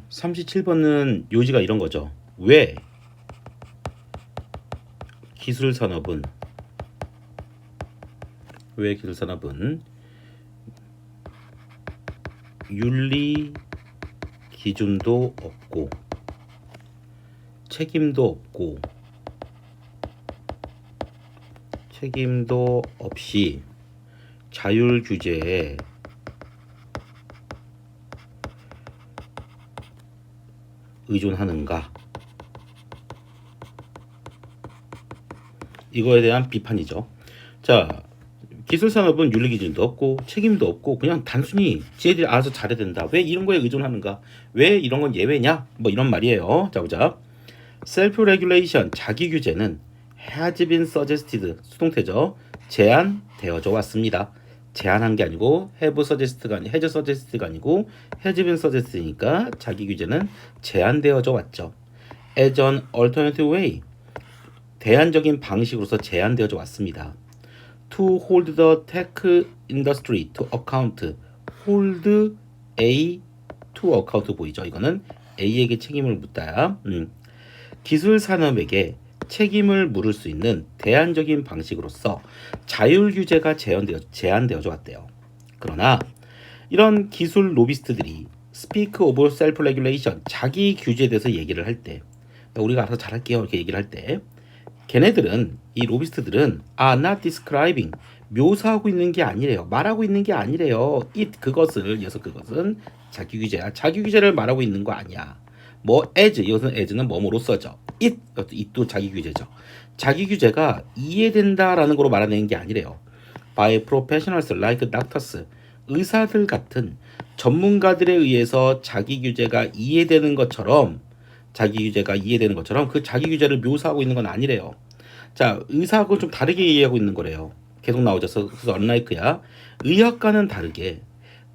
37번은 요지가 이런 거죠. 왜 기술산업은 윤리 기준도 없고 책임도 없이 자율 규제에 의존하는가? 이거에 대한 비판이죠. 자, 기술산업은 윤리기준도 없고 책임도 없고 그냥 단순히 지네들이 알아서 잘해야 된다. 왜 이런 거에 의존하는가? 왜 이런 건 예외냐? 뭐 이런 말이에요. 자, 보자. Self-regulation, 자기규제는 has been suggested, 수동태죠. 제안되어져 왔습니다. 제안한 게 아니고 have suggested가 아니고 has been suggested니까 자기규제는 제안되어져 왔죠. As an alternative way, 대안적인 방식으로서 제안되어져 왔습니다. To hold the tech industry to account, hold A to account 보이죠? 이거는 A에게 책임을 묻다야. 기술 산업에게 책임을 물을 수 있는 대안적인 방식으로서 자율 규제가 제안되어져 왔대요. 그러나 이런 기술 로비스트들이 speak of self-regulation, 자기 규제에 대해서 얘기를 할 때, 우리가 알아서 잘할게요 이렇게 얘기를 할 때, 걔네들은, 이 로비스트들은 are not describing, 묘사하고 있는 게 아니래요. 말하고 있는 게 아니래요. 그것은 자기 규제야. 자기 규제를 말하고 있는 거 아니야. 뭐 이것은 as는 뭐뭐로써죠. it도 자기 규제죠. 자기 규제가 이해된다라는 거로 말하는 게 아니래요. by professionals like doctors, 의사들 같은 전문가들에 의해서 자기 규제가 이해되는 것처럼 그 자기 규제를 묘사하고 있는 건 아니래요. 자, 의사하고 좀 다르게 이해하고 있는 거래요. 계속 나오죠. 그래서 unlike야. 의학과는 다르게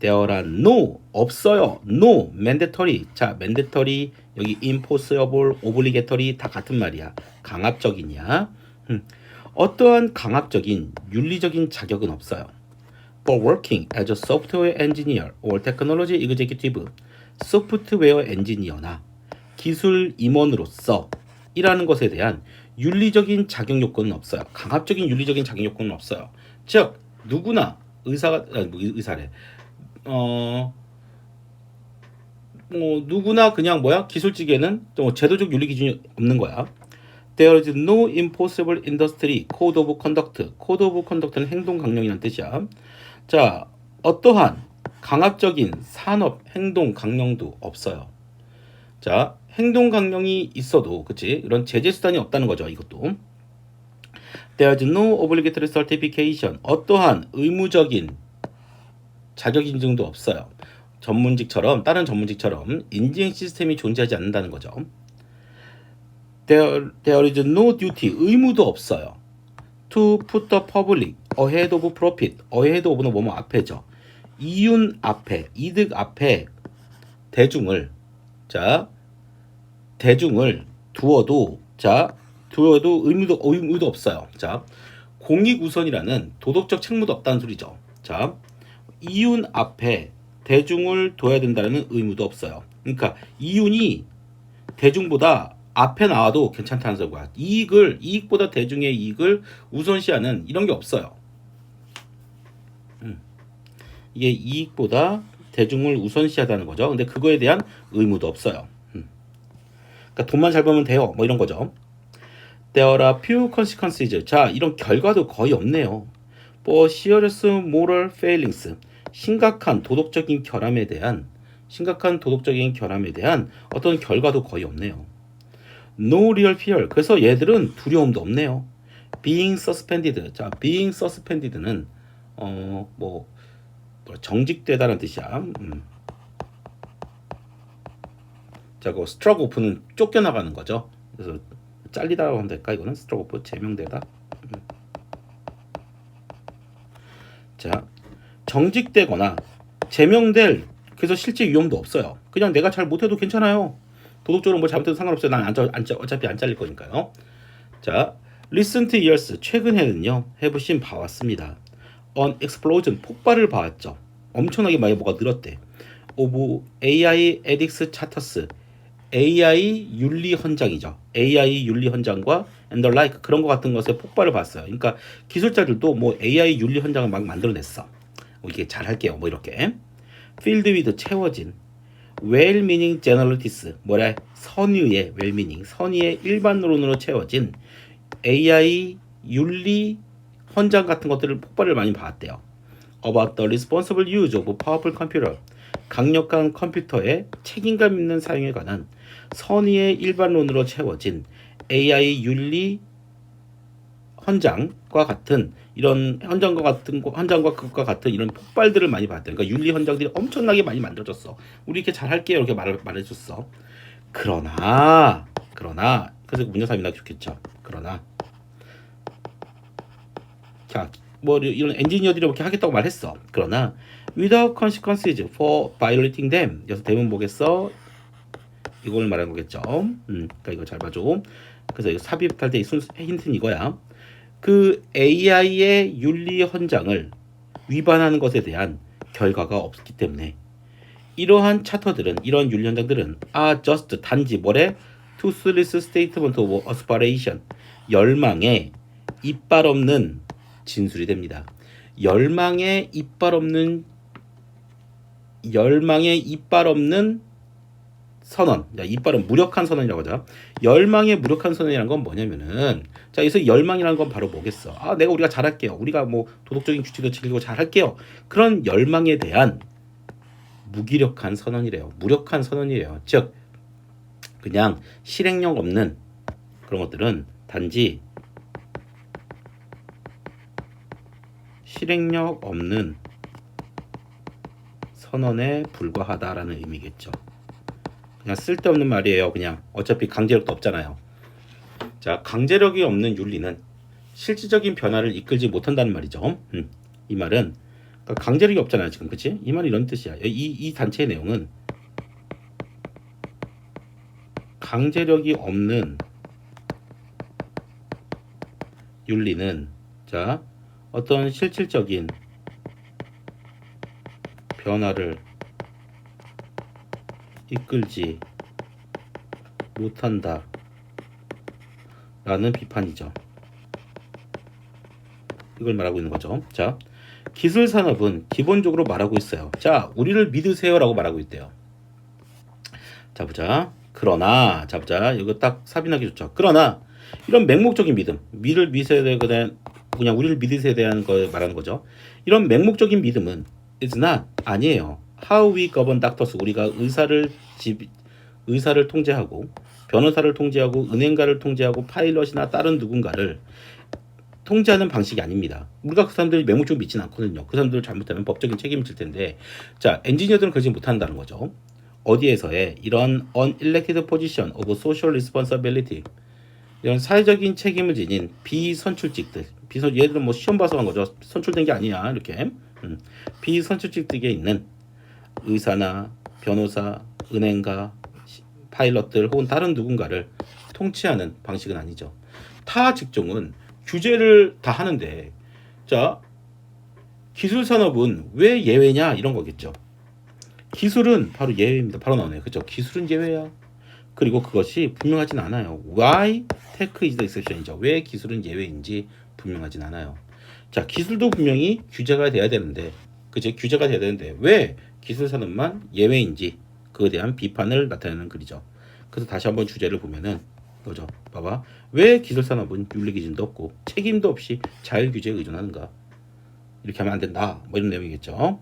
there are no, 없어요. no, mandatory. 자, mandatory, 여기 impossible, obligatory 다 같은 말이야. 강압적이냐? 어떠한 강압적인 윤리적인 자격은 없어요. For working as a software engineer or technology executive, 소프트웨어 엔지니어나 기술 임원으로서 일하는 것에 대한 윤리적인 자격 요건은 없어요. 강압적인 윤리적인 자격 요건은 없어요. 즉 누구나 누구나 그냥 기술직에는 제도적 윤리 기준이 없는 거야. There is no impossible industry code of conduct. code of conduct는 행동 강령이라는 뜻이야. 자, 어떠한 강압적인 산업 행동 강령도 없어요. 자, 행동 강령이 있어도, 그치? 이런 제재 수단이 없다는 거죠, 이것도. There is no obligatory certification. 어떠한 의무적인 자격 인증도 없어요. 다른 전문직처럼 인증 시스템이 존재하지 않는다는 거죠. There is no duty. 의무도 없어요. To put the public ahead of profit. ahead of는 뭐뭐 앞에죠. 이윤 앞에, 이득 앞에 대중을 두어도 의무도 없어요. 자, 공익 우선이라는 도덕적 책무도 없다는 소리죠. 자, 이윤 앞에 대중을 둬야 된다는 의무도 없어요. 그러니까 이윤이 대중보다 앞에 나와도 괜찮다는 소리야. 이익보다 대중의 이익을 우선시하는 이런 게 없어요. 이게 이익보다 대중을 우선시하다는 거죠. 근데 그거에 대한 의무도 없어요. 그러니까 돈만 잘 벌면 돼요. 뭐 이런 거죠. There are few consequences. 자, 이런 결과도 거의 없네요. For serious moral failings. 심각한 도덕적인 결함에 대한 어떤 결과도 거의 없네요. No real fear. 그래서 얘들은 두려움도 없네요. Being suspended. 자, being suspended는 정직되다는 뜻이야. 자, 그 struck off는 쫓겨나가는 거죠. 그래서 잘리다라고 하면 될까? 이거는 struck off, 제명되다. 자, 정직되거나 제명될, 그래서 실제 위험도 없어요. 그냥 내가 잘 못해도 괜찮아요. 도덕적으로 뭐 잘못해도 상관없어요. 난 어차피 안 잘릴 거니까요. 자, recent years, 최근에는요, have seen 봐왔습니다. On explosion, 폭발을 봐왔죠. 엄청나게 많이 뭐가 늘었대. of AI ethics charters. AI 윤리 헌장이죠. AI 윤리 헌장과 and the like 그런 것 같은 것에 폭발을 봤어요. 그러니까 기술자들도 뭐 AI 윤리 헌장을 막 만들어냈어. 이게 잘 할게요. 뭐 이렇게 filled with 채워진 well-meaning generalities 뭐래 선의의 well-meaning 선의의 일반론으로 채워진 AI 윤리 헌장 같은 것들을 폭발을 많이 봤대요. About the responsible use of powerful computer 강력한 컴퓨터의 책임감 있는 사용에 관한 선의의 일반론으로 채워진 AI 윤리 헌장과 같은 이런 헌장과 그것과 같은 이런 폭발들을 많이 봤대. 그러니까 윤리 헌장들이 엄청나게 많이 만들어졌어. 우리 이렇게 잘 할게요. 이렇게 말해줬어. 그러나 그래서 문제삼이 나기 좋겠죠. 그러나 자, 뭐 이런 엔지니어들이 이렇게 하겠다고 말했어. 그러나 without consequences for violating them. 그래서 대문 보겠어. 이걸 말하는 거겠죠. 그러니까 이거 잘 봐줘. 그래서 이거 삽입할 때 힌트는 이거야. 그 AI의 윤리 헌장을 위반하는 것에 대한 결과가 없기 때문에 이러한 차터들은 이런 윤리 헌장들은 are just 단지 뭐래? toothless statement of aspiration 열망의 이빨 없는 진술이 됩니다. 열망의 이빨 없는 선언. 자, 이빨은 무력한 선언이라고 하죠. 열망의 무력한 선언이라는 건 뭐냐면은 자, 여기서 열망이라는 건 바로 뭐겠어? 아, 우리가 잘할게요. 우리가 뭐 도덕적인 규칙도 지키고 잘할게요. 그런 열망에 대한 무기력한 선언이래요. 무력한 선언이래요. 즉 그냥 실행력 없는 그런 것들은 단지 실행력 없는 선언에 불과하다라는 의미겠죠. 그냥 쓸데없는 말이에요. 그냥 어차피 강제력도 없잖아요. 자, 강제력이 없는 윤리는 실질적인 변화를 이끌지 못한다는 말이죠. 이 말은 그러니까 강제력이 없잖아요. 지금 그치? 이 말은 이런 뜻이야. 이 단체의 내용은 강제력이 없는 윤리는 자 어떤 실질적인 변화를 이끌지 못한다 라는 비판이죠. 이걸 말하고 있는 거죠. 자, 기술산업은 기본적으로 말하고 있어요. 자, 우리를 믿으세요 라고 말하고 있대요. 자, 보자. 그러나, 자, 보자. 이거 딱 삽입하기 좋죠. 그러나 이런 맹목적인 믿음, 우리를 믿으세요에 대한 걸 말하는 거죠. 이런 맹목적인 믿음은 is not 아니에요. How we govern doctors 우리가 의사를 통제하고 변호사를 통제하고 은행가를 통제하고 파일럿이나 다른 누군가를 통제하는 방식이 아닙니다. 우리가 그 사람들이 맹목적으로 믿지는 않거든요. 그 사람들을 잘못하면 법적인 책임을 질 텐데 자 엔지니어들은 그러지 못한다는 거죠. 어디에서의 이런 unelected position of social responsibility 이런 사회적인 책임을 지닌 비선출직들 예를 들어 뭐 시험 봐서 한 거죠. 선출된 게 아니야 이렇게 비선출직직에 있는 의사나 변호사, 은행가, 파일럿들 혹은 다른 누군가를 통치하는 방식은 아니죠. 타 직종은 규제를 다 하는데 자 기술산업은 왜 예외냐 이런 거겠죠. 기술은 바로 예외입니다. 바로 나오네요. 그렇죠? 기술은 예외야. 그리고 그것이 분명하진 않아요. Why tech is the exception이죠. 왜 기술은 예외인지 분명하진 않아요. 자 기술도 분명히 규제가 돼야 되는데 그치? 규제가 돼야 되는데 왜 기술산업만 예외인지 그에 대한 비판을 나타내는 글이죠. 그래서 다시 한번 주제를 보면은 그죠? 봐봐. 왜 기술산업은 윤리 기준도 없고 책임도 없이 자율 규제에 의존하는가? 이렇게 하면 안 된다. 뭐 이런 내용이겠죠.